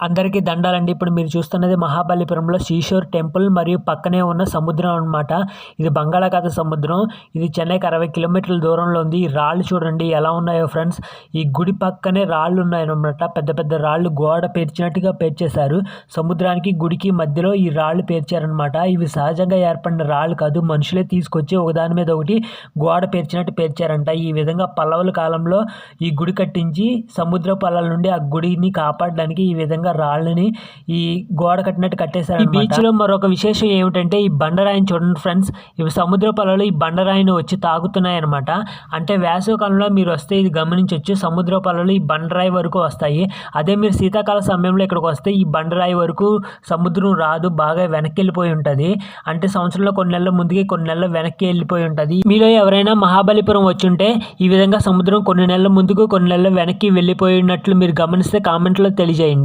అందరికీ దండాలండి. ఇప్పుడు మీరు చూస్తున్నది మహాబలిపురంలో సీషోర్ టెంపుల్ మరియు పక్కనే ఉన్న సముద్రం అన్నమాట. ఇది బంగాళాఖాత సముద్రం. ఇది చెన్నైకి 60 కిలోమీటర్ల దూరంలో ఉంది. ఈ రాళ్ళు చూడండి ఎలా ఉన్నాయో ఫ్రెండ్స్. ఈ గుడి పక్కనే రాళ్ళు ఉన్నాయన్నమాట. పెద్ద పెద్ద రాళ్ళు గోడ పేర్చినట్టుగా పేర్చేశారు. సముద్రానికి గుడికి మధ్యలో ఈ రాళ్ళు పేర్చారనమాట. ఇవి సహజంగా ఏర్పడిన రాళ్ళు కాదు, మనుషులే తీసుకొచ్చి ఒకదాని మీద ఒకటి గోడ పేర్చినట్టు పేర్చారంట. ఈ విధంగా పల్లవుల కాలంలో ఈ గుడి కట్టించి సముద్రపు అలల నుండి ఆ గుడిని కాపాడడానికి ఈ విధంగా రాళ్ళని ఈ గోడ కట్టినట్టు కట్టేశారు. ఈ బీచ్ లో మరొక విశేషం ఏమిటంటే ఈ బండరాయిని చూడండి ఫ్రెండ్స్. ఇవి సముద్రపు అలలు ఈ బండరాయిని వచ్చి తాగుతున్నాయి అనమాట. అంటే వేసవి కాలంలో మీరు వస్తే ఇది గమనించవచ్చు. సముద్రపు అలలు ఈ బండరాయి వరకు వస్తాయి. అదే మీరు శీతాకాల సమయంలో ఇక్కడికి వస్తే ఈ బండరాయి వరకు సముద్రం రాదు, బాగా వెనక్కి వెళ్ళిపోయి ఉంటుంది. అంటే సంవత్సరంలో కొన్ని నెలల ముందుకి కొన్ని నెలలు వెనక్కి వెళ్ళిపోయి ఉంటుంది. మీలో ఎవరైనా మహాబలిపురం వచ్చుంటే ఈ విధంగా సముద్రం కొన్ని నెలల ముందుకు కొన్ని నెలల వెనక్కి వెళ్ళిపోయినట్లు మీరు గమనిస్తే కామెంట్లో తెలియజేయండి.